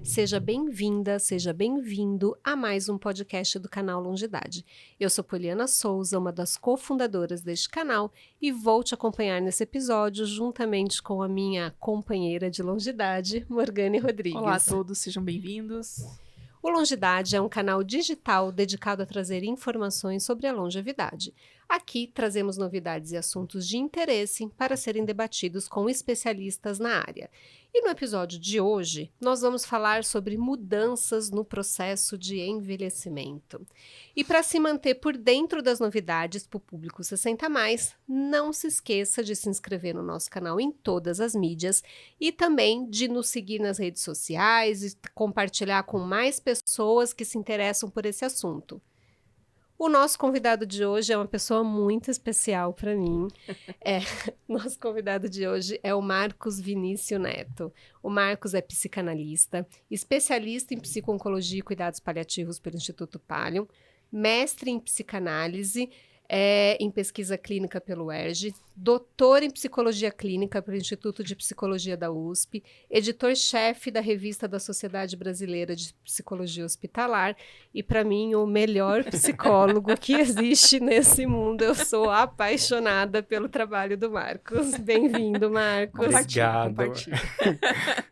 Seja bem-vinda, seja bem-vindo a mais um podcast do canal Longidade. Eu sou Poliana Souza, uma das cofundadoras deste canal, e vou te acompanhar nesse episódio juntamente com a minha companheira de longidade, Morgane Rodrigues. Olá a todos, sejam bem-vindos. O Longidade é um canal digital dedicado a trazer informações sobre a longevidade. Aqui trazemos novidades e assuntos de interesse para serem debatidos com especialistas na área. E no episódio de hoje, nós vamos falar sobre mudanças no processo de envelhecimento. E para se manter por dentro das novidades para o público 60+, não se esqueça de se inscrever no nosso canal em todas as mídias e também de nos seguir nas redes sociais e compartilhar com mais pessoas que se interessam por esse assunto. O nosso convidado de hoje é uma pessoa muito especial para mim. Nosso convidado de hoje é o Marcos Vinícius Neto. O Marcos é psicanalista, especialista em psico-oncologia e cuidados paliativos pelo Instituto Palium, mestre em psicanálise, em pesquisa clínica pelo UERJ, doutor em psicologia clínica pelo Instituto de Psicologia da USP, editor-chefe da revista da Sociedade Brasileira de Psicologia Hospitalar e, para mim, o melhor psicólogo que existe nesse mundo. Eu sou apaixonada pelo trabalho do Marcos. Bem-vindo, Marcos. Obrigado. Compartilha.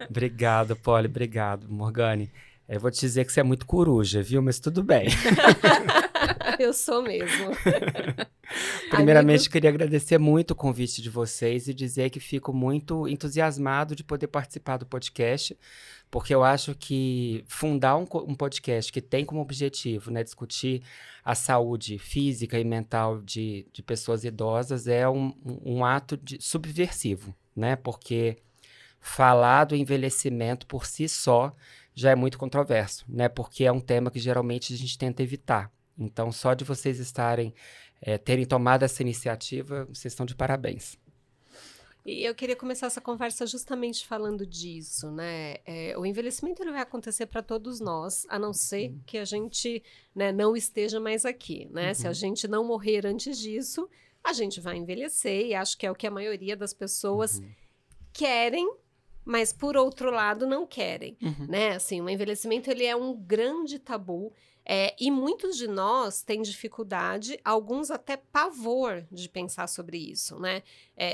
Obrigado, Poli. Obrigado, Morgane. Eu vou te dizer que você é muito coruja, viu? Mas tudo bem. Eu sou mesmo. Primeiramente, queria agradecer muito o convite de vocês e dizer que fico muito entusiasmado de poder participar do podcast, porque eu acho que fundar um podcast que tem como objetivo, né, discutir a saúde física e mental de pessoas idosas é um ato subversivo, né? Porque falar do envelhecimento por si só já é muito controverso, né? Porque é um tema que geralmente a gente tenta evitar. Então, só de vocês terem tomado essa iniciativa, vocês estão de parabéns. E eu queria começar essa conversa justamente falando disso, né? O envelhecimento ele vai acontecer para todos nós, a não ser que a gente, né, não esteja mais aqui, né? Se a gente não morrer antes disso, a gente vai envelhecer, e acho que é o que a maioria das pessoas querem, mas por outro lado não querem, né? Assim, o envelhecimento ele é um grande tabu. E muitos de nós têm dificuldade, alguns até pavor de pensar sobre isso, né?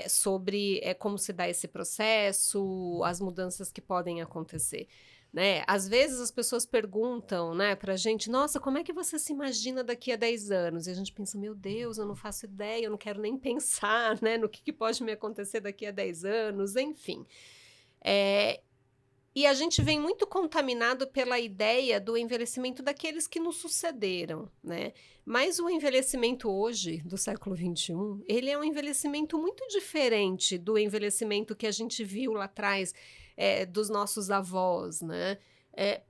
Sobre como se dá esse processo, as mudanças que podem acontecer, né? Às vezes as pessoas perguntam, né, pra gente, nossa, como é que você se imagina daqui a 10 anos? E a gente pensa, meu Deus, eu não faço ideia, eu não quero nem pensar, né, no que pode me acontecer daqui a 10 anos, enfim. E a gente vem muito contaminado pela ideia do envelhecimento daqueles que nos sucederam, né? Mas o envelhecimento hoje, do século XXI, ele é um envelhecimento muito diferente do envelhecimento que a gente viu lá atrás dos nossos avós, né?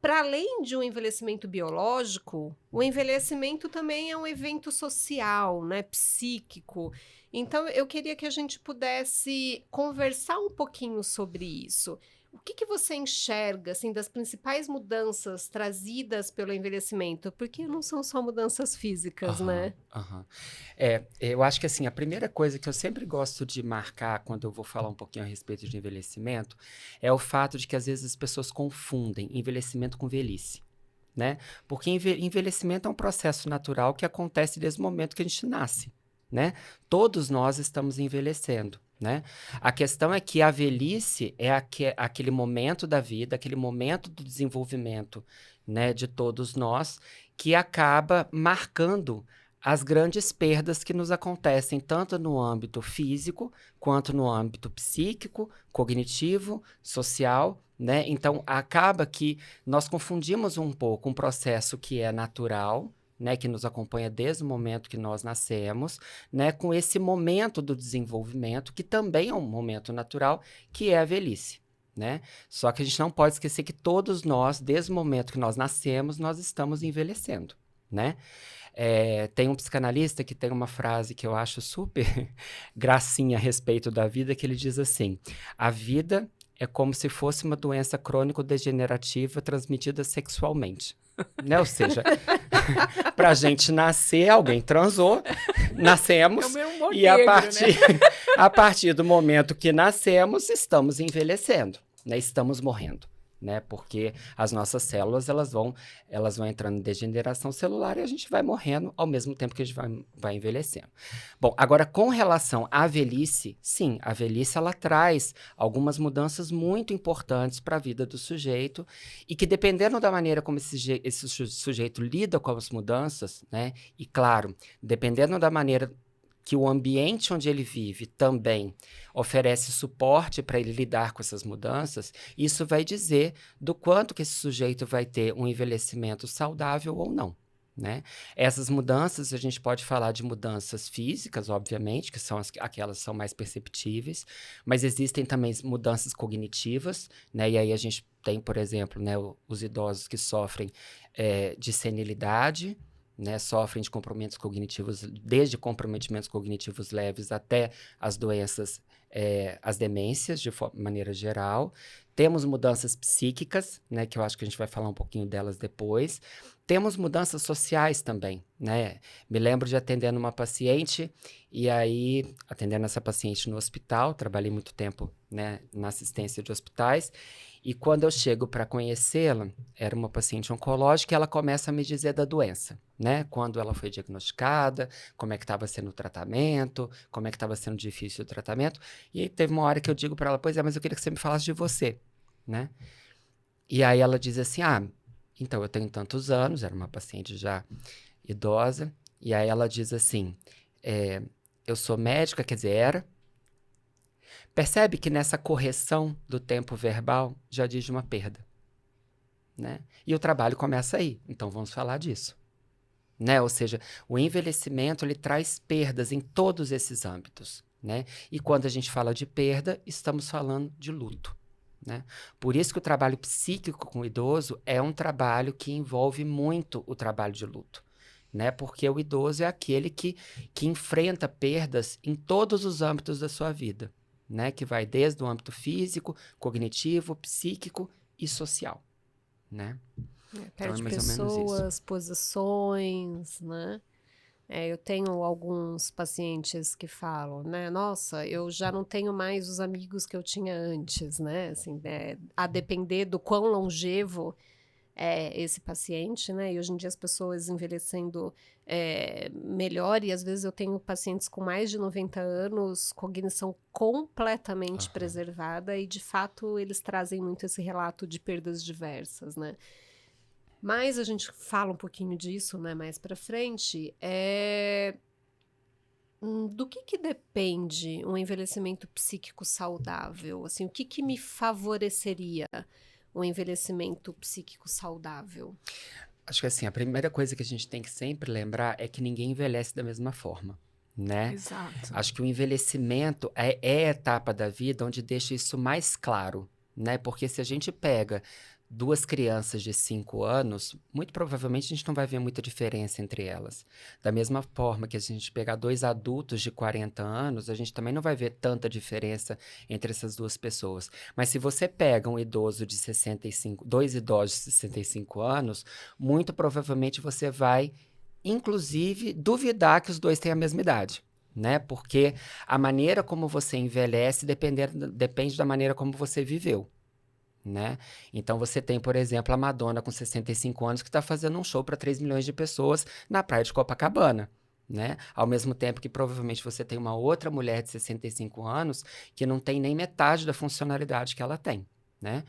Para além de um envelhecimento biológico, o envelhecimento também é um evento social, né? Psíquico. Então, eu queria que a gente pudesse conversar um pouquinho sobre isso. O que você enxerga, assim, das principais mudanças trazidas pelo envelhecimento? Porque não são só mudanças físicas, né? Eu acho que, assim, a primeira coisa que eu sempre gosto de marcar quando eu vou falar um pouquinho a respeito de envelhecimento é o fato de que, às vezes, as pessoas confundem envelhecimento com velhice, né? Porque envelhecimento é um processo natural que acontece desde o momento que a gente nasce, né? Todos nós estamos envelhecendo, né? A questão é que a velhice é aquele momento da vida, aquele momento do desenvolvimento, né, de todos nós, que acaba marcando as grandes perdas que nos acontecem, tanto no âmbito físico, quanto no âmbito psíquico, cognitivo, social, né? Então, acaba que nós confundimos um pouco um processo que é natural, né, que nos acompanha desde o momento que nós nascemos, né, com esse momento do desenvolvimento, que também é um momento natural, que é a velhice, né? Só que a gente não pode esquecer que todos nós, desde o momento que nós nascemos, nós estamos envelhecendo, né? Tem um psicanalista que tem uma frase que eu acho super gracinha a respeito da vida, que ele diz assim: a vida é como se fosse uma doença crônico-degenerativa transmitida sexualmente. Né? Ou seja, pra gente nascer, alguém transou, nascemos, e a partir do momento que nascemos, estamos envelhecendo, né? Estamos morrendo, né? Porque as nossas células, elas vão entrando em degeneração celular e a gente vai morrendo ao mesmo tempo que a gente vai envelhecendo. Bom, agora com relação à velhice, sim, a velhice ela traz algumas mudanças muito importantes para a vida do sujeito e que dependendo da maneira como esse sujeito lida com as mudanças, né? E claro, dependendo da maneira que o ambiente onde ele vive também oferece suporte para ele lidar com essas mudanças, isso vai dizer do quanto que esse sujeito vai ter um envelhecimento saudável ou não, né? Essas mudanças, a gente pode falar de mudanças físicas, obviamente, que são aquelas que são mais perceptíveis, mas existem também mudanças cognitivas, né? E aí a gente tem, por exemplo, né, os idosos que sofrem de senilidade, né, sofrem de comprometimentos cognitivos, desde comprometimentos cognitivos leves até as doenças, as demências, de maneira geral. Temos mudanças psíquicas, né, que eu acho que a gente vai falar um pouquinho delas depois. Temos mudanças sociais também, né? Me lembro de atendendo uma paciente, e aí, atendendo essa paciente no hospital, trabalhei muito tempo, né, na assistência de hospitais, e quando eu chego para conhecê-la, era uma paciente oncológica, e ela começa a me dizer da doença, né? Quando ela foi diagnosticada, como é que estava sendo o tratamento, como é que estava sendo difícil o tratamento. E aí teve uma hora que eu digo para ela, pois é, mas eu queria que você me falasse de você, né? E aí ela diz assim, então eu tenho tantos anos, era uma paciente já idosa, e aí ela diz assim, eu sou médica, quer dizer, era. Percebe que nessa correção do tempo verbal já diz de uma perda, né? E o trabalho começa aí, então vamos falar disso, né? Ou seja, o envelhecimento ele traz perdas em todos esses âmbitos, né? E quando a gente fala de perda, estamos falando de luto, né? Por isso que o trabalho psíquico com o idoso é um trabalho que envolve muito o trabalho de luto, né? Porque o idoso é aquele que enfrenta perdas em todos os âmbitos da sua vida, né? Que vai desde o âmbito físico, cognitivo, psíquico e social, né? Então, Perde é mais ou menos isso. pessoas, posições, né? Eu tenho alguns pacientes que falam, né? Nossa, eu já não tenho mais os amigos que eu tinha antes, né? Assim, a depender do quão longevo é esse paciente, né? E hoje em dia as pessoas envelhecendo melhor, e às vezes eu tenho pacientes com mais de 90 anos, cognição completamente preservada, e de fato eles trazem muito esse relato de perdas diversas, né? Mas a gente fala um pouquinho disso, né, mais para frente. Do que depende um envelhecimento psíquico saudável? Assim, o que me favoreceria um envelhecimento psíquico saudável? Acho que assim, a primeira coisa que a gente tem que sempre lembrar é que ninguém envelhece da mesma forma, né? Exato. Acho que o envelhecimento é a etapa da vida onde deixa isso mais claro, né? Porque se a gente pega duas crianças de 5 anos, muito provavelmente a gente não vai ver muita diferença entre elas. Da mesma forma que se a gente pegar dois adultos de 40 anos, a gente também não vai ver tanta diferença entre essas duas pessoas. Mas se você pega um idoso de 65, dois idosos de 65 anos, muito provavelmente você vai, inclusive, duvidar que os dois têm a mesma idade, né? Porque a maneira como você envelhece depende da maneira como você viveu, né? Então você tem, por exemplo, a Madonna com 65 anos que está fazendo um show para 3 milhões de pessoas na praia de Copacabana, né? Ao mesmo tempo que provavelmente você tem uma outra mulher de 65 anos que não tem nem metade da funcionalidade que ela tem, né?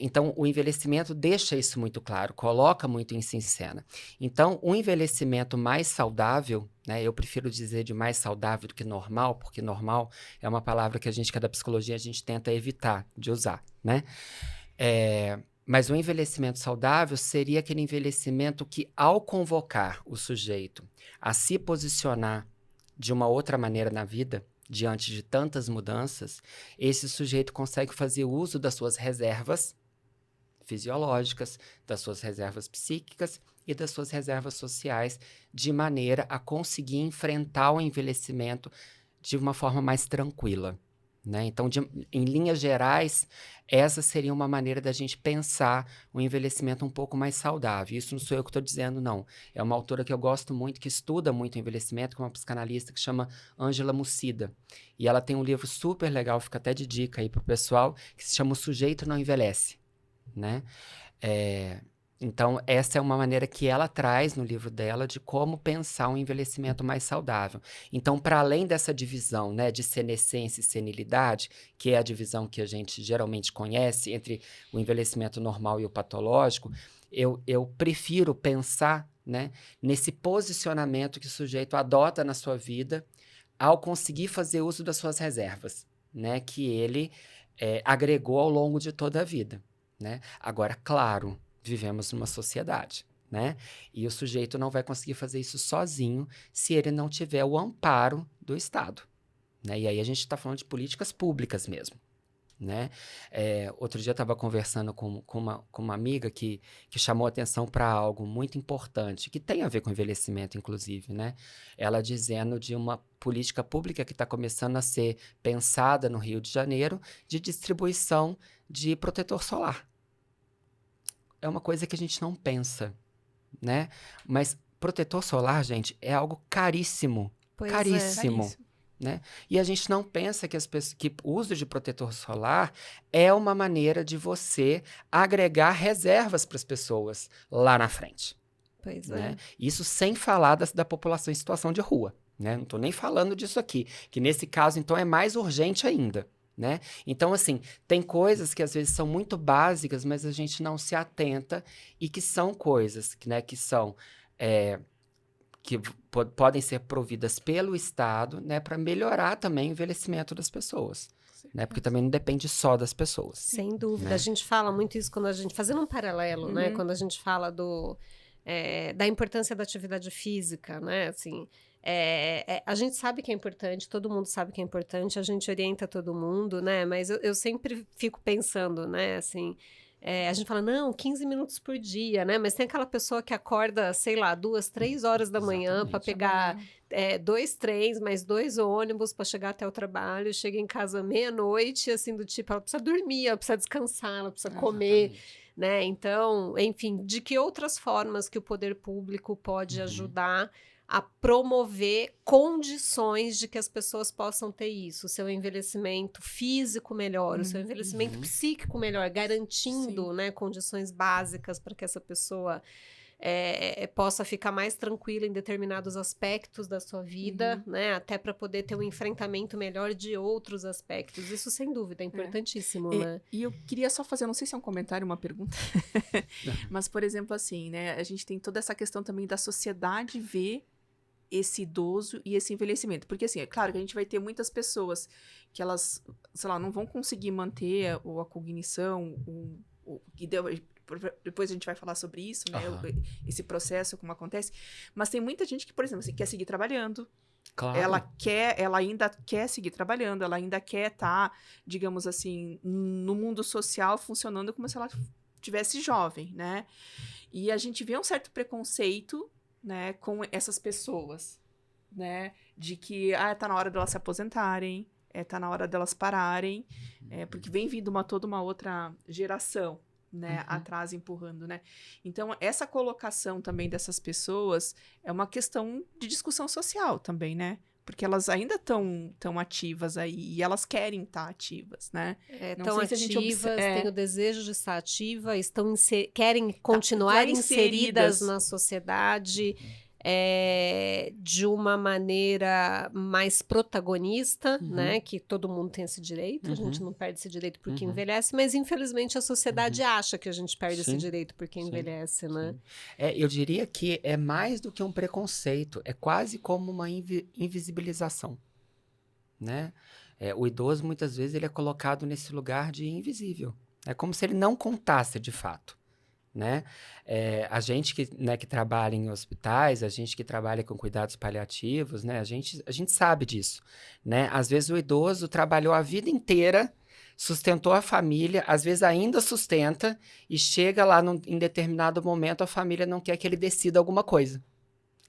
Então, o envelhecimento deixa isso muito claro, coloca muito isso em cena. Então, o envelhecimento mais saudável, né, eu prefiro dizer de mais saudável do que normal, porque normal é uma palavra que é da psicologia, a gente tenta evitar de usar, né? Mas o envelhecimento saudável seria aquele envelhecimento que, ao convocar o sujeito a se posicionar de uma outra maneira na vida, diante de tantas mudanças, esse sujeito consegue fazer uso das suas reservas fisiológicas, das suas reservas psíquicas e das suas reservas sociais, de maneira a conseguir enfrentar o envelhecimento de uma forma mais tranquila, né? Então, em linhas gerais, essa seria uma maneira da gente pensar o envelhecimento um pouco mais saudável. Isso não sou eu que estou dizendo, não. É uma autora que eu gosto muito, que estuda muito o envelhecimento, que é uma psicanalista que chama Ângela Mucida. E ela tem um livro super legal, fica até de dica aí para o pessoal, que se chama O Sujeito Não Envelhece, né? Então, essa é uma maneira que ela traz no livro dela de como pensar um envelhecimento mais saudável. Então, para além dessa divisão, né, de senescência e senilidade, que é a divisão que a gente geralmente conhece entre o envelhecimento normal e o patológico, eu prefiro pensar, né, nesse posicionamento que o sujeito adota na sua vida ao conseguir fazer uso das suas reservas, né, que ele agregou ao longo de toda a vida, né? Agora, claro, vivemos numa sociedade, né? E o sujeito não vai conseguir fazer isso sozinho se ele não tiver o amparo do Estado, né? E aí a gente está falando de políticas públicas mesmo, né? Outro dia eu estava conversando com uma amiga que chamou atenção para algo muito importante, que tem a ver com envelhecimento, inclusive, né? Ela dizendo de uma política pública que está começando a ser pensada no Rio de Janeiro de distribuição de protetor solar. É uma coisa que a gente não pensa, né? Mas protetor solar, gente, é algo caríssimo. Pois Caríssimo. Né? E a gente não pensa que o uso de protetor solar é uma maneira de você agregar reservas para as pessoas lá na frente. Pois Né? Isso sem falar da população em situação de rua. Né? Não estou nem falando disso aqui, que nesse caso, então, é mais urgente ainda. Né? Então, assim, tem coisas que às vezes são muito básicas, mas a gente não se atenta e que são coisas né, que são que podem ser providas pelo Estado, né, para melhorar também o envelhecimento das pessoas, né? Porque também não depende só das pessoas. Sem dúvida. Né? A gente fala muito isso quando a gente... Fazendo um paralelo, né? Quando a gente fala da importância da atividade física, né? Assim, a gente sabe que é importante, todo mundo sabe que é importante, a gente orienta todo mundo, né? Mas eu sempre fico pensando, né? Assim, a gente fala, não, 15 minutos por dia, né? Mas tem aquela pessoa que acorda, sei lá, 2, 3 horas da manhã para pegar 2 trens, mais 2 ônibus para chegar até o trabalho, chega em casa meia-noite, assim, do tipo, ela precisa dormir, ela precisa descansar, ela precisa comer, né? Então, enfim, de que outras formas que o poder público pode ajudar a promover condições de que as pessoas possam ter isso, o seu envelhecimento físico melhor, o seu envelhecimento psíquico melhor, garantindo, né, condições básicas para que essa pessoa possa ficar mais tranquila em determinados aspectos da sua vida, né, até para poder ter um enfrentamento melhor de outros aspectos. Isso, sem dúvida, é importantíssimo, né? E eu queria só fazer, não sei se é um comentário, uma pergunta, mas, por exemplo, assim, né, a gente tem toda essa questão também da sociedade ver esse idoso e esse envelhecimento. Porque, assim, é claro que a gente vai ter muitas pessoas que elas, sei lá, não vão conseguir manter a cognição, depois a gente vai falar sobre isso, né? Esse processo, como acontece. Mas tem muita gente que, por exemplo, assim, quer seguir trabalhando. Claro. Ela ainda quer seguir trabalhando, ela ainda quer estar, digamos assim, no mundo social funcionando como se ela tivesse jovem, né? E a gente vê um certo preconceito, né, com essas pessoas, né, de que, tá na hora delas se aposentarem, tá na hora delas pararem, porque vem vindo toda uma outra geração, né, atrás empurrando, né. Então, essa colocação também dessas pessoas é uma questão de discussão social também, né, porque elas ainda estão ativas aí, e elas querem estar ativas, né. Estão ativas, têm o desejo de estar ativa, querem continuar inseridas na sociedade de uma maneira mais protagonista, né? Que todo mundo tem esse direito, a gente não perde esse direito porque envelhece, mas infelizmente a sociedade acha que a gente perde esse direito porque envelhece, né? Eu diria que é mais do que um preconceito, é quase como uma invisibilização, né? O idoso, muitas vezes, ele é colocado nesse lugar de invisível. É como se ele não contasse, de fato, né? A gente que trabalha em hospitais, a gente que trabalha com cuidados paliativos, né? A gente sabe disso, né? Às vezes o idoso trabalhou a vida inteira, sustentou a família, às vezes ainda sustenta, e chega lá em determinado momento, a família não quer que ele decida alguma coisa.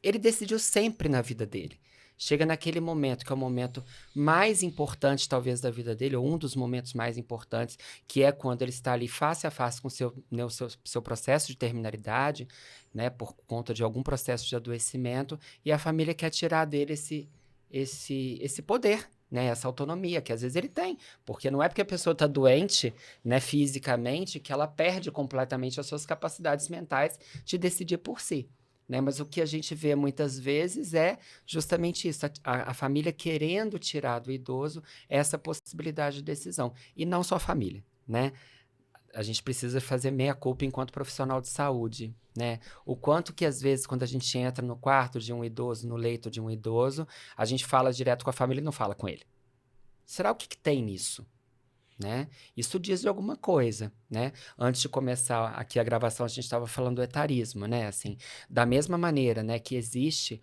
Ele decidiu sempre na vida dele. Chega naquele momento, que é o momento mais importante, talvez, da vida dele, ou um dos momentos mais importantes, que é quando ele está ali face a face com o seu processo de terminalidade, né, por conta de algum processo de adoecimento, e a família quer tirar dele esse poder, né, essa autonomia que às vezes ele tem, porque não é porque a pessoa está doente, né, fisicamente, que ela perde completamente as suas capacidades mentais de decidir por si. Né? Mas o que a gente vê muitas vezes é justamente isso, a família querendo tirar do idoso essa possibilidade de decisão. E não só a família, né? A gente precisa fazer meia-culpa enquanto profissional de saúde, né? O quanto que, às vezes, quando a gente entra no quarto de um idoso, no leito de um idoso, a gente fala direto com a família e não fala com ele. Será o que tem nisso? Né? Isso diz de alguma coisa, né? Antes de começar aqui a gravação, a gente estava falando do etarismo, né? Assim, da mesma maneira, né, que existe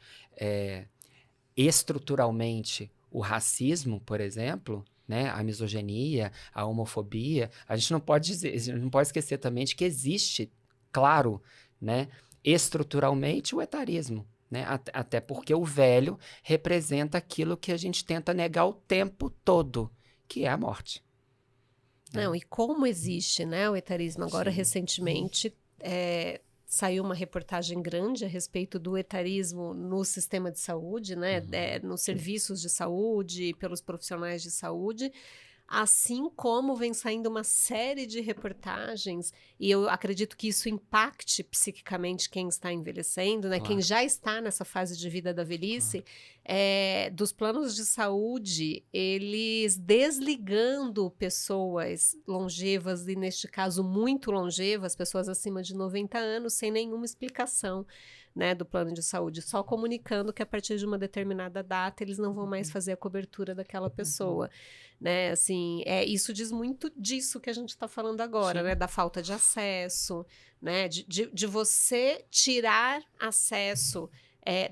estruturalmente o racismo, por exemplo, né, a misoginia, a homofobia, a gente não pode esquecer também de que existe, claro, né, estruturalmente o etarismo, né? Até porque o velho representa aquilo que a gente tenta negar o tempo todo, que é a morte. Não, e como existe, né, o etarismo. Agora, Sim. recentemente, saiu uma reportagem grande a respeito do etarismo no sistema de saúde, né, nos serviços de saúde, pelos profissionais de saúde, assim como vem saindo uma série de reportagens, e eu acredito que isso impacte psiquicamente quem está envelhecendo, né? Claro. Quem já está nessa fase de vida da velhice, dos planos de saúde, eles desligando pessoas longevas, e neste caso muito longevas, pessoas acima de 90 anos, sem nenhuma explicação, né, do plano de saúde, só comunicando que a partir de uma determinada data eles não vão mais fazer a cobertura daquela pessoa, né, assim, isso diz muito disso que a gente está falando agora, Sim. né, da falta de acesso, né, de você tirar acesso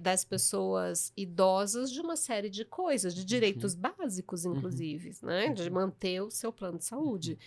das pessoas idosas de uma série de coisas, de direitos básicos, inclusive, né, de manter o seu plano de saúde.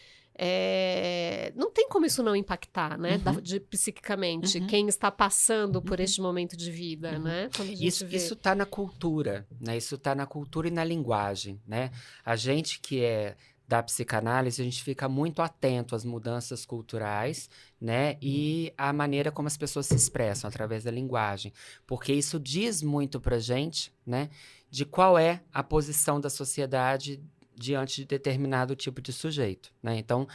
Não tem como isso não impactar, né, psiquicamente, quem está passando por este momento de vida, né? Quando a gente vê. Isso está na cultura, né? Isso está na cultura e na linguagem, né? A gente que é da psicanálise, a gente fica muito atento às mudanças culturais, né? E à maneira como as pessoas se expressam através da linguagem, porque isso diz muito pra gente, né? De qual é a posição da sociedade diante de determinado tipo de sujeito, né? Então,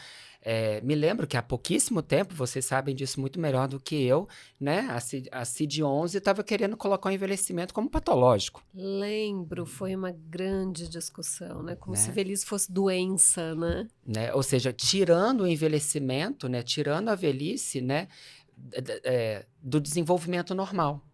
me lembro que há pouquíssimo tempo, vocês sabem disso muito melhor do que eu, né? A CID-11 estava querendo colocar o envelhecimento como patológico. Lembro, foi uma grande discussão, né? Como né? se velhice fosse doença, né? Ou seja, tirando o envelhecimento, né? Tirando a velhice, né? Do desenvolvimento normal.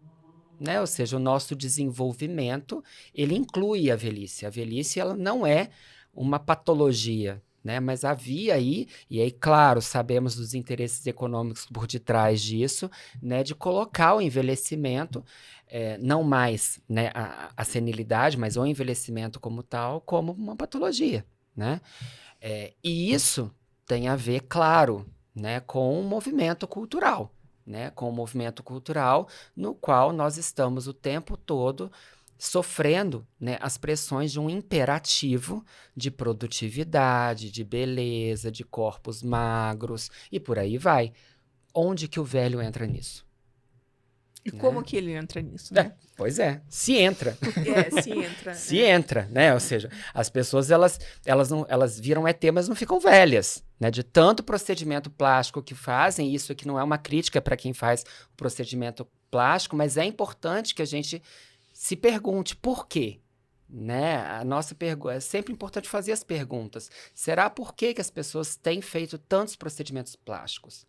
Né? Ou seja, o nosso desenvolvimento, ele inclui a velhice. A velhice, ela não é uma patologia, né? Mas havia aí, e aí, claro, sabemos dos interesses econômicos por detrás disso, né? De colocar o envelhecimento, não mais, né? A senilidade, mas o envelhecimento como tal, como uma patologia, né? E isso tem a ver, claro, né? Com o movimento cultural. Né, com o movimento cultural no qual nós estamos o tempo todo sofrendo, né, as pressões de um imperativo de produtividade, de beleza, de corpos magros e por aí vai. Onde que o velho entra nisso? E como que ele entra nisso, né? Pois é, se entra. Se entra. Se entra, né? Ou seja, as pessoas, elas viram ET, mas não ficam velhas, né? De tanto procedimento plástico que fazem, isso aqui não é uma crítica para quem faz o procedimento plástico, mas é importante que a gente se pergunte por quê, né? A nossa pergunta, é sempre importante fazer as perguntas. Será por que as pessoas têm feito tantos procedimentos plásticos?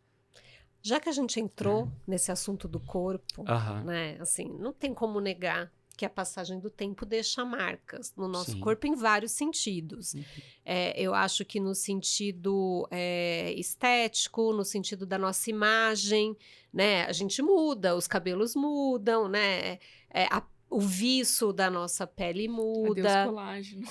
Já que a gente entrou nesse assunto do corpo, né, assim, não tem como negar que a passagem do tempo deixa marcas no nosso corpo em vários sentidos. Eu acho que no sentido estético, no sentido da nossa imagem, né, a gente muda, os cabelos mudam, né, o viço da nossa pele muda. Adeus colágeno.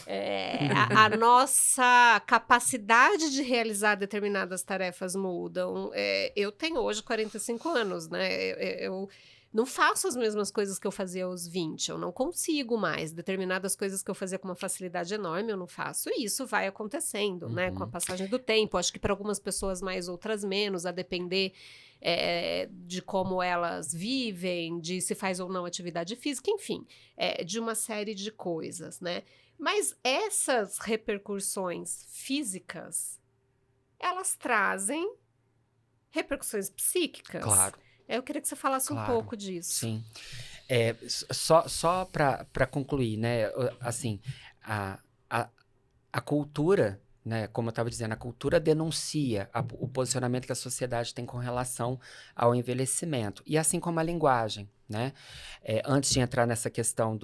A nossa capacidade de realizar determinadas tarefas mudam. Eu tenho hoje 45 anos, né? não faço as mesmas coisas que eu fazia aos 20, eu não consigo mais. Determinadas coisas que eu fazia com uma facilidade enorme, eu não faço. E isso vai acontecendo, né? Com a passagem do tempo. Acho que para algumas pessoas mais, outras menos, a depender de como elas vivem, de se faz ou não atividade física, enfim, de uma série de coisas, né? Mas essas repercussões físicas, elas trazem repercussões psíquicas. Claro. Eu queria que você falasse um pouco disso. Sim. Só para concluir, né? Assim, a cultura, né? Como eu estava dizendo, a cultura denuncia o posicionamento que a sociedade tem com relação ao envelhecimento. E assim como a linguagem, né? Antes de entrar nessa questão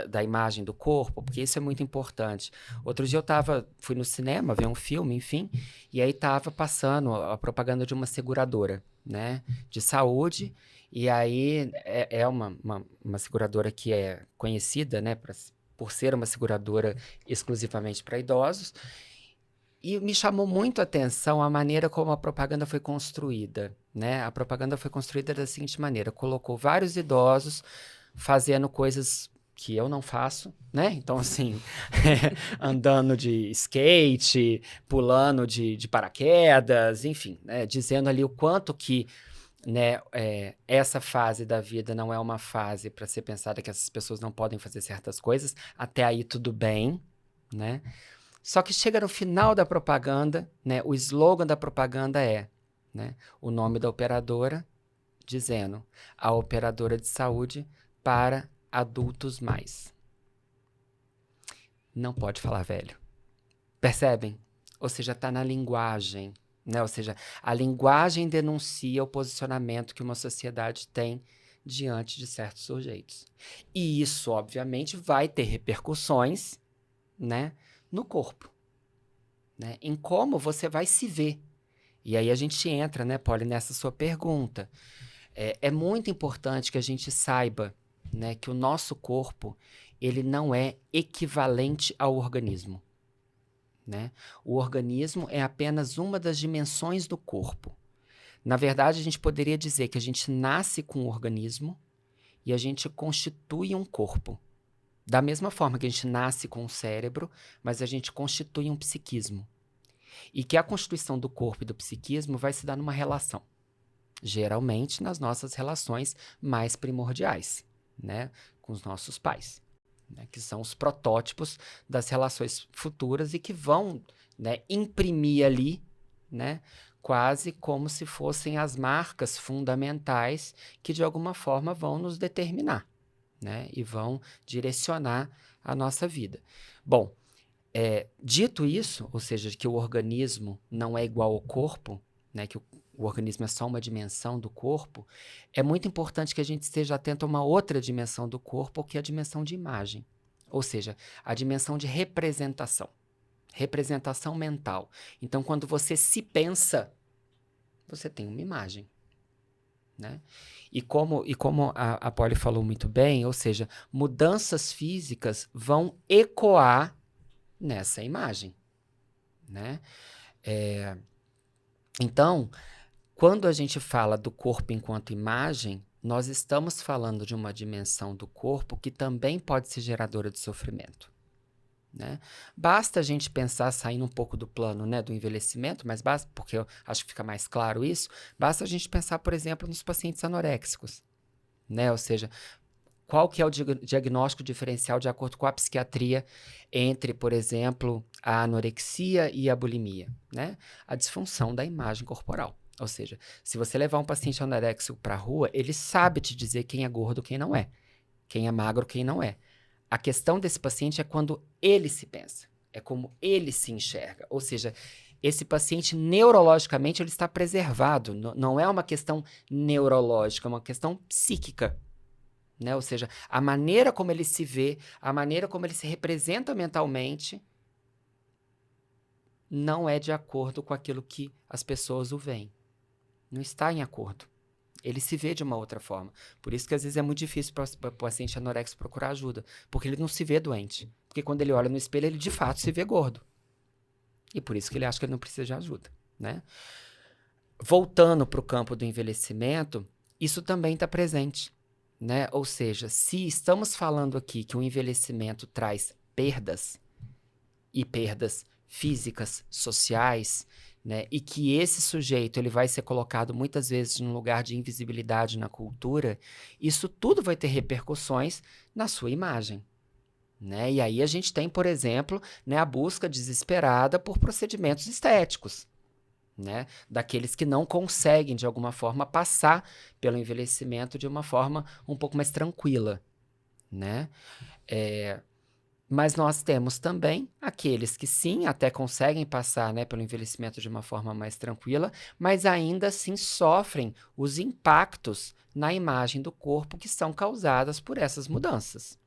da imagem do corpo, porque isso é muito importante. Outro dia fui no cinema ver um filme, enfim, e aí estava passando a propaganda de uma seguradora, né, de saúde, e aí é uma seguradora que é conhecida, né, por ser uma seguradora exclusivamente para idosos, e me chamou muito a atenção a maneira como a propaganda foi construída, né? A propaganda foi construída da seguinte maneira: colocou vários idosos fazendo coisas que eu não faço, né? Então, assim, andando de skate, pulando de paraquedas, enfim, né? Dizendo ali o quanto que, né, essa fase da vida não é uma fase para ser pensada que essas pessoas não podem fazer certas coisas. Até aí tudo bem, né? Só que chega no final da propaganda, né? O slogan da propaganda né, o nome da operadora dizendo: a operadora de saúde para adultos mais. Não pode falar velho. Percebem? Ou seja, está na linguagem, né? Ou seja, a linguagem denuncia o posicionamento que uma sociedade tem diante de certos sujeitos. E isso, obviamente, vai ter repercussões, né, no corpo, né? Em como você vai se ver. E aí a gente entra, né, Polly, nessa sua pergunta. É muito importante que a gente saiba, né, que o nosso corpo, ele não é equivalente ao organismo, né? O organismo é apenas uma das dimensões do corpo. Na verdade, a gente poderia dizer que a gente nasce com um organismo e a gente constitui um corpo. Da mesma forma que a gente nasce com um cérebro, mas a gente constitui um psiquismo. E que a constituição do corpo e do psiquismo vai se dar numa relação. Geralmente nas nossas relações mais primordiais, né, com os nossos pais, né, que são os protótipos das relações futuras e que vão, né, imprimir ali, né, quase como se fossem as marcas fundamentais que de alguma forma vão nos determinar, né, e vão direcionar a nossa vida. Bom, dito isso, ou seja, que o organismo não é igual ao corpo, né, que o organismo é só uma dimensão do corpo, é muito importante que a gente esteja atento a uma outra dimensão do corpo, que é a dimensão de imagem. Ou seja, a dimensão de representação. Representação mental. Então, quando você se pensa, você tem uma imagem, né? E como a Polly falou muito bem, ou seja, mudanças físicas vão ecoar nessa imagem, né? Então, quando a gente fala do corpo enquanto imagem, nós estamos falando de uma dimensão do corpo que também pode ser geradora de sofrimento, né? Basta a gente pensar, saindo um pouco do plano, né, do envelhecimento, mas basta, porque eu acho que fica mais claro isso, basta a gente pensar, por exemplo, nos pacientes anoréxicos, né? Ou seja, qual que é o diagnóstico diferencial de acordo com a psiquiatria entre, por exemplo, a anorexia e a bulimia, né? A disfunção da imagem corporal. Ou seja, se você levar um paciente anoréxico para a rua, ele sabe te dizer quem é gordo, quem não é. Quem é magro, quem não é. A questão desse paciente é quando ele se pensa. É como ele se enxerga. Ou seja, esse paciente neurologicamente ele está preservado. Não é uma questão neurológica, é uma questão psíquica, né? Ou seja, a maneira como ele se vê, a maneira como ele se representa mentalmente não é de acordo com aquilo que as pessoas o veem. Não está em acordo. Ele se vê de uma outra forma. Por isso que às vezes é muito difícil para o paciente anoréxico procurar ajuda, porque ele não se vê doente. Porque quando ele olha no espelho, ele de fato se vê gordo. E por isso que ele acha que ele não precisa de ajuda, né? Voltando para o campo do envelhecimento, isso também está presente, né? Ou seja, se estamos falando aqui que o envelhecimento traz perdas, e perdas físicas, sociais, né? E que esse sujeito ele vai ser colocado muitas vezes num lugar de invisibilidade na cultura, isso tudo vai ter repercussões na sua imagem. Né? E aí a gente tem, por exemplo, né, a busca desesperada por procedimentos estéticos. Né? Daqueles que não conseguem, de alguma forma, passar pelo envelhecimento de uma forma um pouco mais tranquila. Né? Mas nós temos também aqueles que sim, até conseguem passar, né, pelo envelhecimento de uma forma mais tranquila, mas ainda assim sofrem os impactos na imagem do corpo que são causadas por essas mudanças.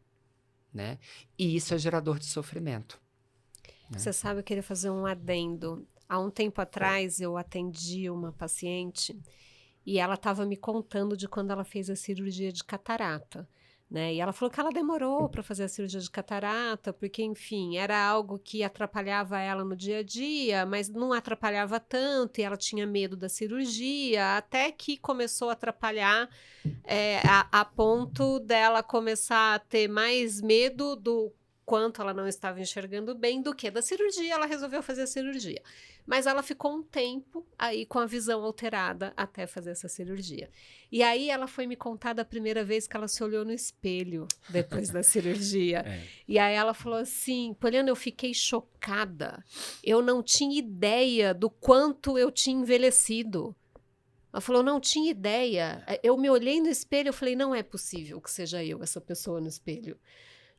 Né? E isso é gerador de sofrimento. Né? Você sabe, eu queria fazer um adendo. Há um tempo atrás, eu atendi uma paciente e ela estava me contando de quando ela fez a cirurgia de catarata. Né? E ela falou que ela demorou para fazer a cirurgia de catarata, porque, enfim, era algo que atrapalhava ela no dia a dia, mas não atrapalhava tanto, e ela tinha medo da cirurgia, até que começou a atrapalhar a ponto dela começar a ter mais medo do quanto ela não estava enxergando bem do que da cirurgia. Ela resolveu fazer a cirurgia. Mas ela ficou um tempo aí com a visão alterada até fazer essa cirurgia. E aí ela foi me contar da primeira vez que ela se olhou no espelho depois da cirurgia. E aí ela falou assim, Poliana, eu fiquei chocada. Eu não tinha ideia do quanto eu tinha envelhecido. Ela falou, não tinha ideia. Eu me olhei no espelho e falei, não é possível que seja eu, essa pessoa no espelho.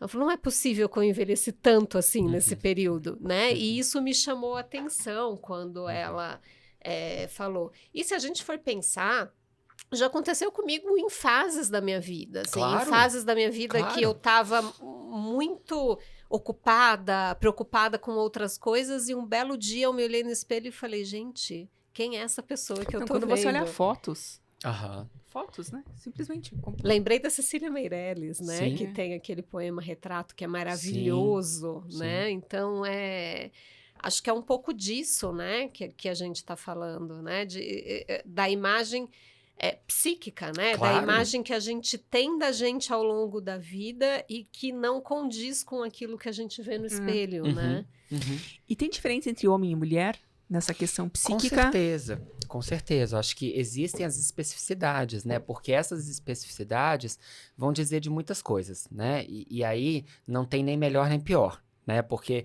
Ela falou, não é possível que eu envelheci tanto assim nesse período, né? E isso me chamou a atenção quando ela falou. E se a gente for pensar, já aconteceu comigo em fases da minha vida. Assim, Claro, em fases da minha vida que eu estava muito ocupada, preocupada com outras coisas, e um belo dia eu me olhei no espelho e falei, gente, quem é essa pessoa que eu tô quando vendo? você olha fotos... Fotos, né? Simplesmente. Lembrei da Cecília Meirelles, né? Sim. Que tem aquele poema Retrato que é maravilhoso, Sim. né? Então, acho que é um pouco disso, né? Que a gente está falando, né? Da imagem psíquica, né? Claro. Da imagem que a gente tem da gente ao longo da vida e que não condiz com aquilo que a gente vê no espelho, né? E tem diferença entre homem e mulher nessa questão psíquica? Com certeza. Acho que existem as especificidades, né? Porque essas especificidades vão dizer de muitas coisas, né? E aí não tem nem melhor nem pior, né? Porque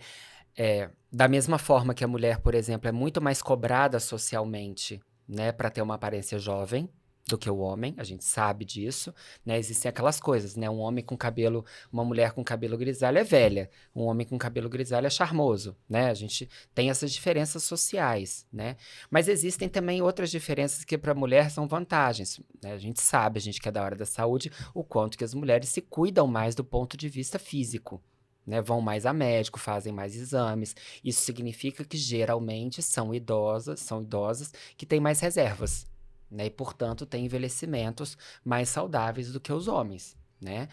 da mesma forma que a mulher, por exemplo, é muito mais cobrada socialmente, né, para ter uma aparência jovem do que o homem, a gente sabe disso, né? Existem aquelas coisas, né? Uma mulher com cabelo grisalho é velha, um homem com cabelo grisalho é charmoso, né? A gente tem essas diferenças sociais, né? Mas existem também outras diferenças que para a mulher são vantagens, né? A gente sabe, a gente que é da área da saúde, o quanto que as mulheres se cuidam mais do ponto de vista físico. Né, vão mais a médico, fazem mais exames. Isso significa que geralmente são idosas que têm mais reservas, né, e portanto têm envelhecimentos mais saudáveis do que os homens, né?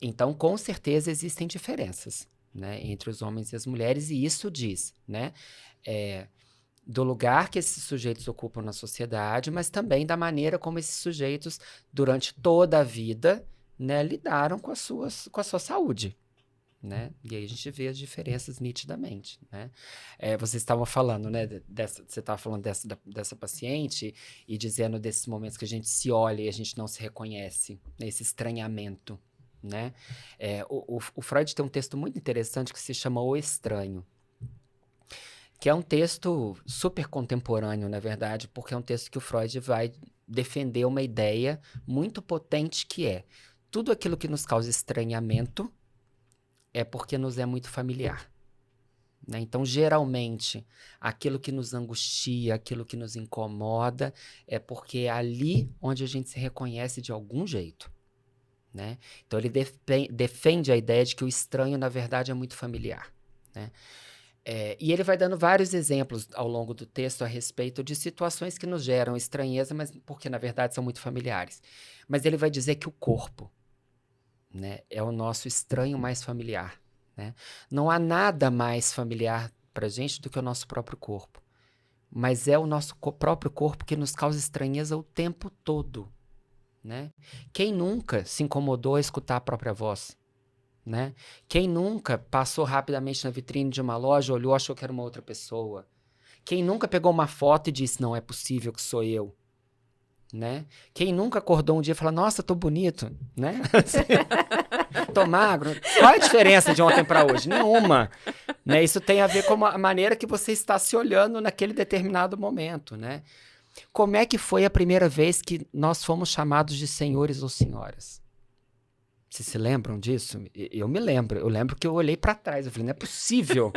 Então, com certeza existem diferenças, né, entre os homens e as mulheres, e isso diz, né, do lugar que esses sujeitos ocupam na sociedade, mas também da maneira como esses sujeitos, durante toda a vida, né, lidaram com a sua saúde. Né? E aí a gente vê as diferenças nitidamente, né? Vocês estavam falando, né, você estava falando dessa paciente e dizendo desses momentos que a gente se olha e a gente não se reconhece, né, esse estranhamento, né? O Freud tem um texto muito interessante que se chama O Estranho, que é um texto super contemporâneo, na verdade, porque é um texto que o Freud vai defender uma ideia muito potente que é tudo aquilo que nos causa estranhamento é porque nos é muito familiar. Né? Então, geralmente, aquilo que nos angustia, aquilo que nos incomoda, é porque é ali onde a gente se reconhece de algum jeito. Né? Então, ele defende a ideia de que o estranho, na verdade, é muito familiar. Né? E ele vai dando vários exemplos ao longo do texto a respeito de situações que nos geram estranheza, mas porque, na verdade, são muito familiares. Mas ele vai dizer que o corpo, né, é o nosso estranho mais familiar. Né? Não há nada mais familiar para a gente do que o nosso próprio corpo. mas é o nosso próprio corpo que nos causa estranheza o tempo todo, né? Quem nunca se incomodou a escutar a própria voz, né? Quem nunca passou rapidamente na vitrine de uma loja, olhou, achou que era uma outra pessoa? Quem nunca pegou uma foto e disse, não é possível que sou eu, né? Quem nunca acordou um dia e falou, nossa, tô bonito, né? Tô magro. Qual é a diferença de ontem para hoje? Nenhuma, né? Isso tem a ver com a maneira que você está se olhando naquele determinado momento, né? Como é que foi a primeira vez que nós fomos chamados de senhores ou senhoras? Vocês se lembram disso? Eu me lembro. Eu lembro que eu olhei para trás. Eu falei, não é possível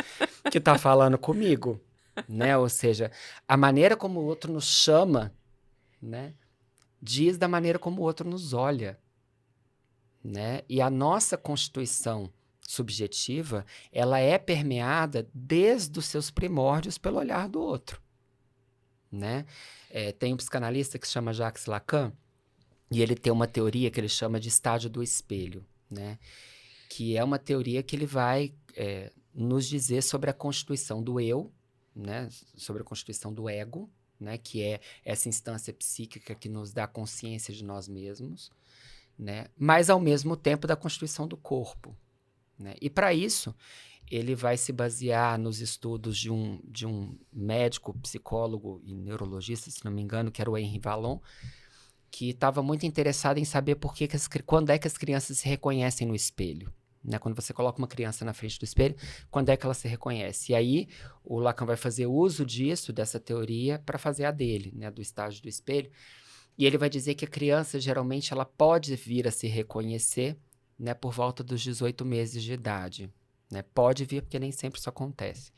que tá falando comigo, né? Ou seja, a maneira como o outro nos chama, né? Diz da maneira como o outro nos olha, né? E a nossa constituição subjetiva, ela é permeada desde os seus primórdios pelo olhar do outro, né? Tem um psicanalista que se chama Jacques Lacan, e ele tem uma teoria que ele chama de estágio do espelho, né? Que é uma teoria que ele vai nos dizer sobre a constituição do eu, né? Sobre a constituição do ego, né? Que é essa instância psíquica que nos dá consciência de nós mesmos, né? Mas, ao mesmo tempo, da constituição do corpo, né? E, para isso, ele vai se basear nos estudos de um médico, psicólogo e neurologista, se não me engano, que era o Henri Vallon, que estava muito interessado em saber quando é que as crianças se reconhecem no espelho, né? Quando você coloca uma criança na frente do espelho, quando é que ela se reconhece? E aí, o Lacan vai fazer uso dessa teoria, para fazer a dele, né? Do estágio do espelho. E ele vai dizer que a criança, geralmente, ela pode vir a se reconhecer, né? Por volta dos 18 meses de idade, né? Pode vir, porque nem sempre isso acontece.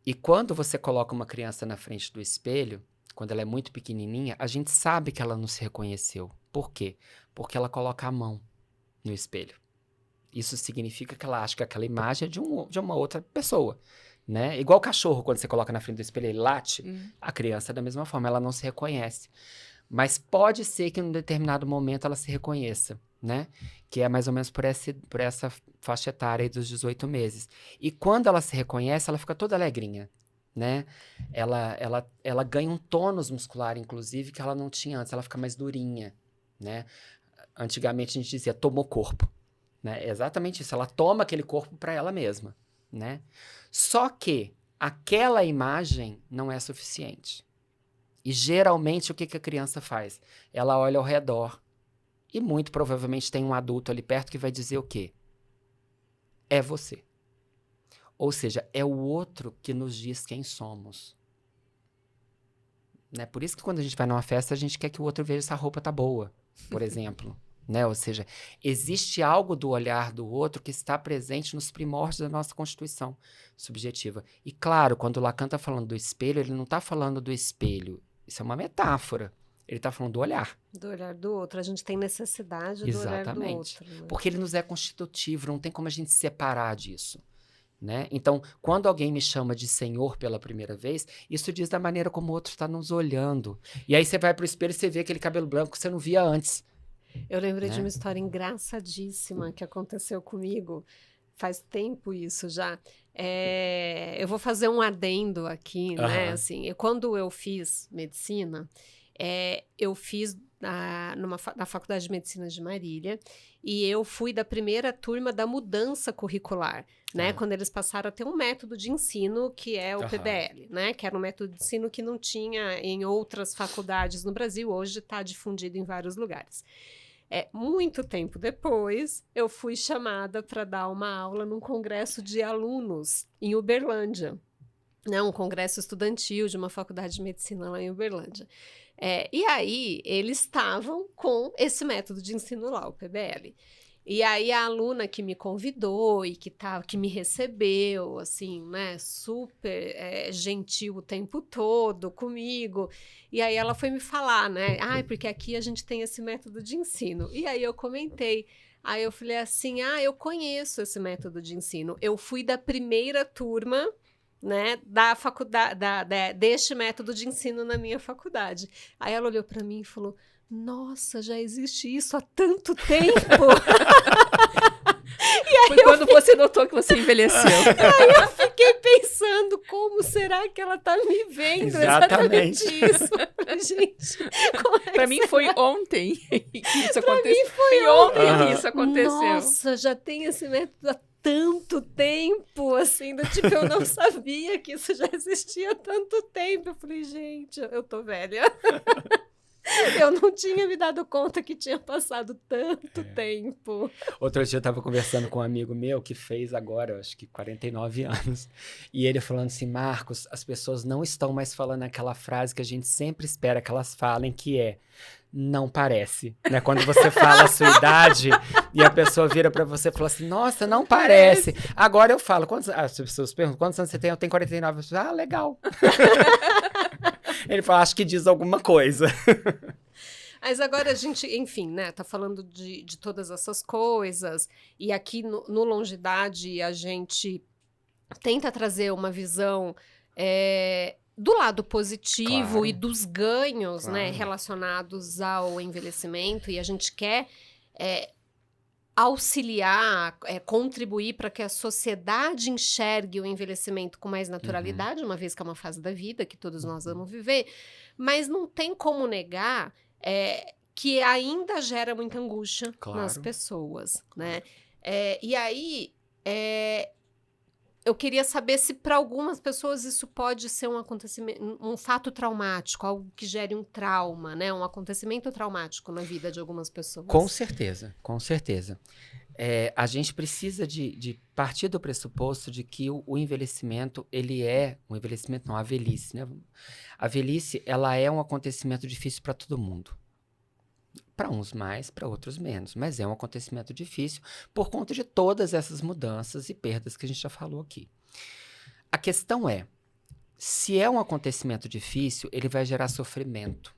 E quando você coloca uma criança na frente do espelho, quando ela é muito pequenininha, a gente sabe que ela não se reconheceu. Por quê? Porque ela coloca a mão no espelho. Isso significa que ela acha que aquela imagem é de uma outra pessoa, né? Igual o cachorro, quando você coloca na frente do espelho, ele late, a criança da mesma forma, ela não se reconhece. Mas pode ser que em um determinado momento ela se reconheça, né? Que é mais ou menos por essa faixa etária aí dos 18 meses. E quando ela se reconhece, ela fica toda alegrinha, né? Ela ganha um tônus muscular, inclusive, que ela não tinha antes. Ela fica mais durinha, né? Antigamente a gente dizia, tomou corpo, né? É exatamente isso. Ela toma aquele corpo para ela mesma, né? Só que aquela imagem não é suficiente. E geralmente o que a criança faz? Ela olha ao redor e muito provavelmente tem um adulto ali perto que vai dizer o quê? É você. Ou seja, é o outro que nos diz quem somos. Né? Por isso que quando a gente vai numa festa, a gente quer que o outro veja se a roupa tá boa, por exemplo. Né? Ou seja, existe algo do olhar do outro que está presente nos primórdios da nossa constituição subjetiva. E claro, quando o Lacan está falando do espelho, ele não está falando do espelho. Isso é uma metáfora. Ele está falando do olhar. Do olhar do outro. A gente tem necessidade do olhar do outro. Né? Porque ele nos é constitutivo, não tem como a gente se separar disso. Né? Então, quando alguém me chama de senhor pela primeira vez, isso diz da maneira como o outro está nos olhando. E aí você vai pro espelho e você vê aquele cabelo branco que você não via antes. Eu lembrei de uma história engraçadíssima que aconteceu comigo. Faz tempo isso já. Eu vou fazer um adendo aqui, né? Assim, quando eu fiz medicina, eu fiz na Faculdade de Medicina de Marília, e eu fui da primeira turma da mudança curricular, né? Quando eles passaram a ter um método de ensino que é o PBL, né? Que era um método de ensino que não tinha em outras faculdades no Brasil, hoje está difundido em vários lugares. Muito tempo depois, eu fui chamada para dar uma aula num congresso de alunos em Uberlândia, né? Um congresso estudantil de uma faculdade de medicina lá em Uberlândia. E aí, eles estavam com esse método de ensino lá, o PBL. E aí, a aluna que me convidou e que me recebeu, assim, né, super gentil o tempo todo comigo. E aí, ela foi me falar, né, porque aqui a gente tem esse método de ensino. E aí, eu comentei. Aí, eu falei assim, eu conheço esse método de ensino. Eu fui da primeira turma, né, da faculdade, deste método de ensino na minha faculdade. Aí ela olhou para mim e falou, nossa, já existe isso há tanto tempo. E aí foi quando você notou que você envelheceu? Aí eu fiquei pensando, como será que ela tá me vendo? Exatamente. Isso. Gente, como é que Pra mim foi ontem que isso aconteceu. foi ontem ontem. que isso aconteceu. Nossa, já tem esse método há tanto tempo, assim, do tipo, eu não sabia que isso já existia há tanto tempo. Eu falei, gente, eu tô velha. Eu não tinha me dado conta que tinha passado tanto tempo. Outro dia eu tava conversando com um amigo meu que fez agora, acho que 49 anos. E ele falando assim, Marcos, as pessoas não estão mais falando aquela frase que a gente sempre espera que elas falem, que é, não parece. Né? Quando você fala a sua idade e a pessoa vira pra você e fala assim, nossa, não parece. Agora eu falo, as pessoas perguntam, quantos anos você tem? Eu tenho 49. Eu falo, legal. Ele fala, acho que diz alguma coisa. Mas agora a gente, enfim, né, tá falando de todas essas coisas, e aqui no Longidade a gente tenta trazer uma visão do lado positivo Claro. e dos ganhos, né, Claro. relacionados ao envelhecimento, e a gente quer auxiliar, contribuir para que a sociedade enxergue o envelhecimento com mais naturalidade, uma vez que é uma fase da vida que todos nós vamos viver, mas não tem como negar que ainda gera muita angústia nas Claro. pessoas, né? E aí, eu queria saber se para algumas pessoas isso pode ser um acontecimento, um fato traumático, algo que gere um trauma, né? Um acontecimento traumático na vida de algumas pessoas. Com certeza, com certeza. A gente precisa de partir do pressuposto de que o envelhecimento, o envelhecimento não, a velhice, né? A velhice, ela é um acontecimento difícil para todo mundo. Para uns mais, para outros menos, mas é um acontecimento difícil por conta de todas essas mudanças e perdas que a gente já falou aqui. A questão é, se é um acontecimento difícil, ele vai gerar sofrimento,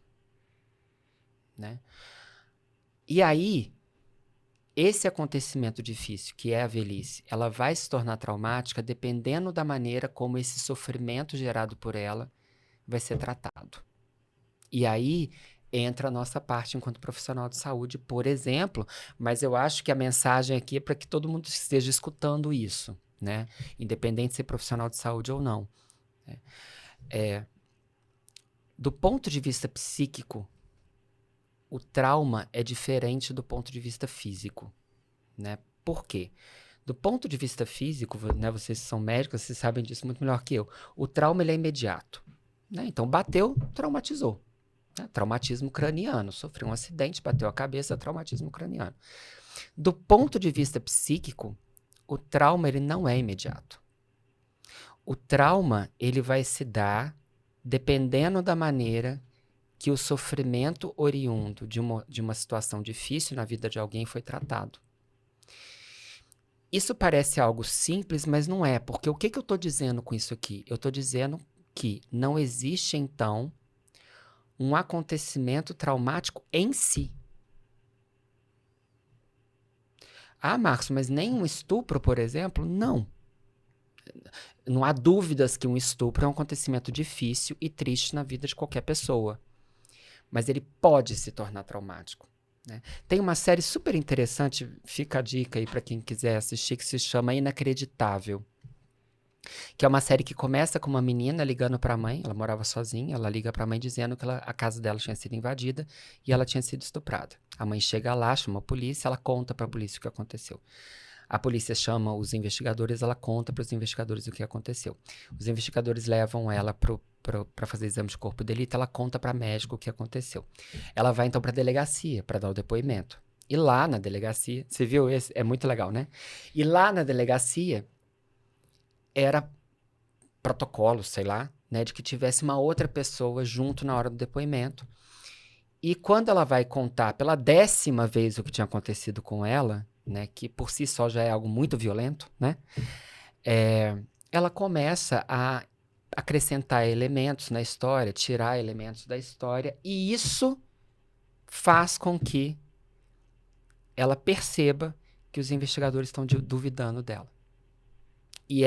né? E aí, esse acontecimento difícil, que é a velhice, ela vai se tornar traumática dependendo da maneira como esse sofrimento gerado por ela vai ser tratado. E aí entra a nossa parte enquanto profissional de saúde, por exemplo, mas eu acho que a mensagem aqui é para que todo mundo esteja escutando isso, né? Independente de ser profissional de saúde ou não. Do ponto de vista psíquico, o trauma é diferente do ponto de vista físico, né? Por quê? Do ponto de vista físico, né, vocês são médicos, vocês sabem disso muito melhor que eu. O trauma ele é imediato, né? Então, bateu, traumatizou. Né? Traumatismo craniano. Sofreu um acidente, bateu a cabeça, traumatismo craniano. Do ponto de vista psíquico, o trauma ele não é imediato. O trauma ele vai se dar dependendo da maneira que o sofrimento oriundo de uma situação difícil na vida de alguém foi tratado. Isso parece algo simples, mas não é, porque o que eu estou dizendo com isso aqui? Eu estou dizendo que não existe, então, um acontecimento traumático em si. Ah, Marcos, mas nem um estupro, por exemplo? Não. Não há dúvidas que um estupro é um acontecimento difícil e triste na vida de qualquer pessoa. Mas ele pode se tornar traumático. Né? Tem uma série super interessante, fica a dica aí para quem quiser assistir, que se chama Inacreditável. Que é uma série que começa com uma menina ligando para a mãe, ela morava sozinha, ela liga para a mãe dizendo que a casa dela tinha sido invadida e ela tinha sido estuprada. A mãe chega lá, chama a polícia, ela conta para a polícia o que aconteceu. A polícia chama os investigadores, ela conta para os investigadores o que aconteceu. Os investigadores levam ela para fazer exame de corpo de delito, ela conta para médico o que aconteceu. Ela vai então para a delegacia para dar o depoimento. E lá na delegacia, você viu? É muito legal, né? E lá na delegacia era protocolo, sei lá, né, de que tivesse uma outra pessoa junto na hora do depoimento. E quando ela vai contar pela 10ª vez o que tinha acontecido com ela, né, que por si só já é algo muito violento, né, ela começa a acrescentar elementos na história, tirar elementos da história, e isso faz com que ela perceba que os investigadores estão duvidando dela. E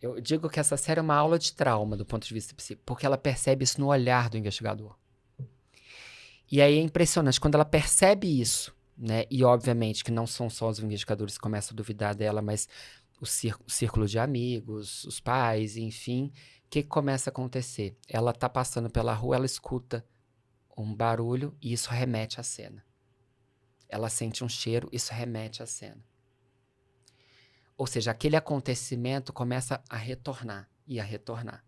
eu digo que essa série é uma aula de trauma do ponto de vista psíquico, porque ela percebe isso no olhar do investigador. E aí é impressionante, quando ela percebe isso, né? E obviamente que não são só os indicadores que começam a duvidar dela, mas o círculo de amigos, os pais, enfim. O que começa a acontecer? Ela tá passando pela rua, ela escuta um barulho e isso remete à cena. Ela sente um cheiro, isso remete à cena. Ou seja, aquele acontecimento começa a retornar e a retornar.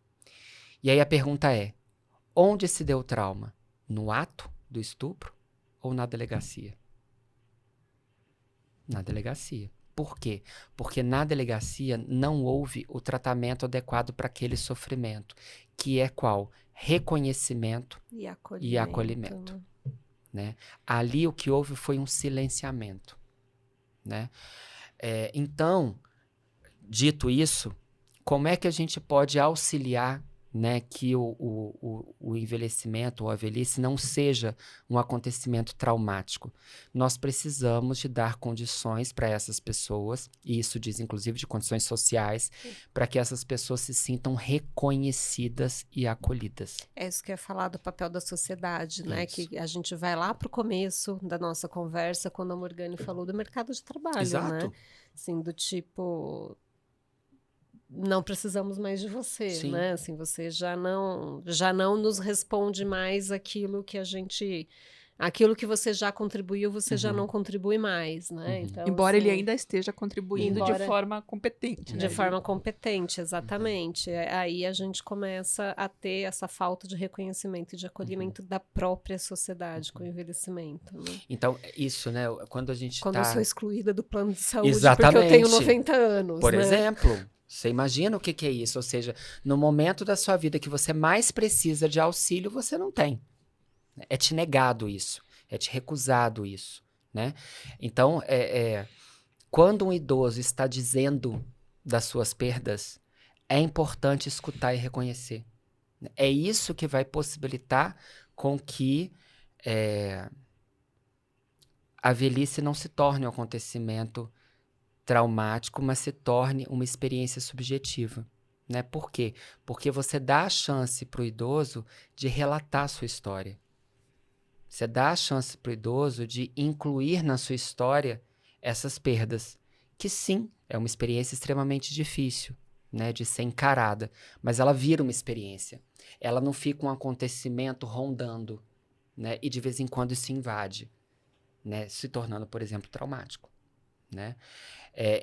E aí a pergunta é, onde se deu o trauma? No ato do estupro ou na delegacia? Na delegacia. Por quê? Porque na delegacia não houve o tratamento adequado para aquele sofrimento, que é qual? Reconhecimento e acolhimento. Né? Ali o que houve foi um silenciamento. Né? Então, dito isso, como é que a gente pode auxiliar, né, que o envelhecimento ou a velhice não seja um acontecimento traumático? Nós precisamos de dar condições para essas pessoas, e isso diz inclusive de condições sociais, para que essas pessoas se sintam reconhecidas e acolhidas. É isso que eu ia falar do papel da sociedade, né? Isso. Que a gente vai lá para o começo da nossa conversa, quando a Morgane falou do mercado de trabalho, Exato. né? Assim, do tipo, não precisamos mais de você, Sim. né? Assim, você já não nos responde mais aquilo que aquilo que você já contribuiu, você já não contribui mais, né? Então, Embora assim, ele ainda esteja contribuindo de forma competente, né? de forma competente, exatamente. Aí a gente começa a ter essa falta de reconhecimento e de acolhimento da própria sociedade com o envelhecimento, né? Então, isso, né? Quando a gente Quando eu tá... sou excluída do plano de saúde Exatamente. porque eu tenho 90 anos, Por né? exemplo, você imagina o que é isso? Ou seja, no momento da sua vida que você mais precisa de auxílio, você não tem. É te negado isso, é te recusado isso, né? Então, quando um idoso está dizendo das suas perdas, é importante escutar e reconhecer. É isso que vai possibilitar com que a velhice não se torne um acontecimento traumático, mas se torne uma experiência subjetiva. Né? Por quê? Porque você dá a chance para o idoso de relatar a sua história. Você dá a chance para o idoso de incluir na sua história essas perdas, que sim, é uma experiência extremamente difícil, né, de ser encarada, mas ela vira uma experiência. Ela não fica um acontecimento rondando, né, e de vez em quando isso invade, né, se tornando, por exemplo, traumático. Né?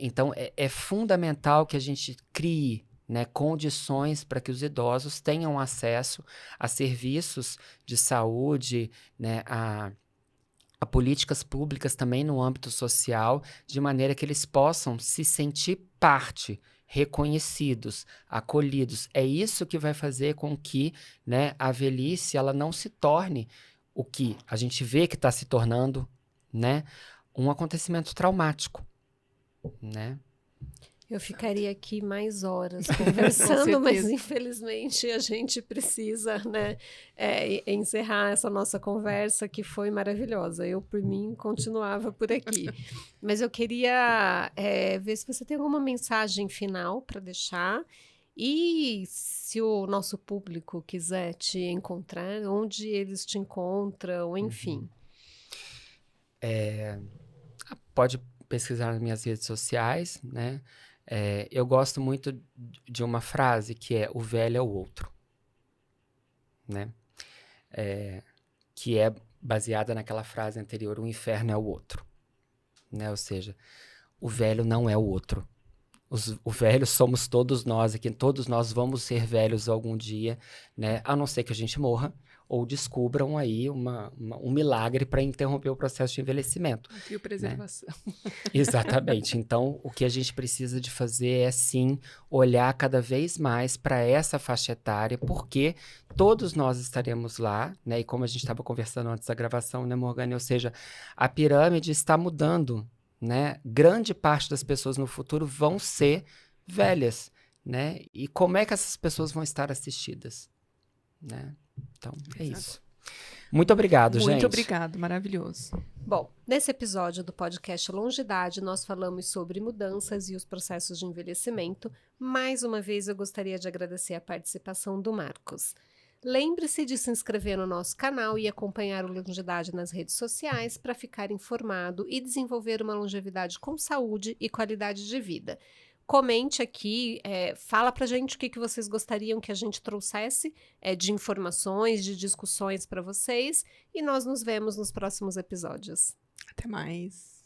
Então, é fundamental que a gente crie, né, condições para que os idosos tenham acesso a serviços de saúde, né, a políticas públicas também no âmbito social, de maneira que eles possam se sentir parte, reconhecidos, acolhidos. É isso que vai fazer com que, né, a velhice ela não se torne o que a gente vê que está se tornando, né, um acontecimento traumático, né? Eu ficaria aqui mais horas conversando, mas infelizmente a gente precisa, né, encerrar essa nossa conversa que foi maravilhosa. Eu, por mim, continuava por aqui. Mas eu queria ver se você tem alguma mensagem final para deixar e se o nosso público quiser te encontrar, onde eles te encontram, enfim. Pode pesquisar nas minhas redes sociais, né? Eu gosto muito de uma frase que é o velho é o outro, né? Que é baseada naquela frase anterior, o inferno é o outro, né? Ou seja, o velho não é o outro. O velho somos todos nós aqui, todos nós vamos ser velhos algum dia, né? A não ser que a gente morra ou descubram aí um milagre para interromper o processo de envelhecimento. Criopreservação. Né? Exatamente. Então, o que a gente precisa de fazer é, sim, olhar cada vez mais para essa faixa etária, porque todos nós estaremos lá, né? E como a gente estava conversando antes da gravação, né, Morgane? Ou seja, a pirâmide está mudando, né? Grande parte das pessoas no futuro vão ser velhas, né? E como é que essas pessoas vão estar assistidas, né? Então, é isso. Muito obrigado, gente. Muito obrigado, maravilhoso. Bom, nesse episódio do podcast Longidade, nós falamos sobre mudanças e os processos de envelhecimento. Mais uma vez, eu gostaria de agradecer a participação do Marcos. Lembre-se de se inscrever no nosso canal e acompanhar o Longevidade nas redes sociais para ficar informado e desenvolver uma longevidade com saúde e qualidade de vida. Comente aqui, fala pra gente o que vocês gostariam que a gente trouxesse de informações, de discussões para vocês, e nós nos vemos nos próximos episódios. Até mais.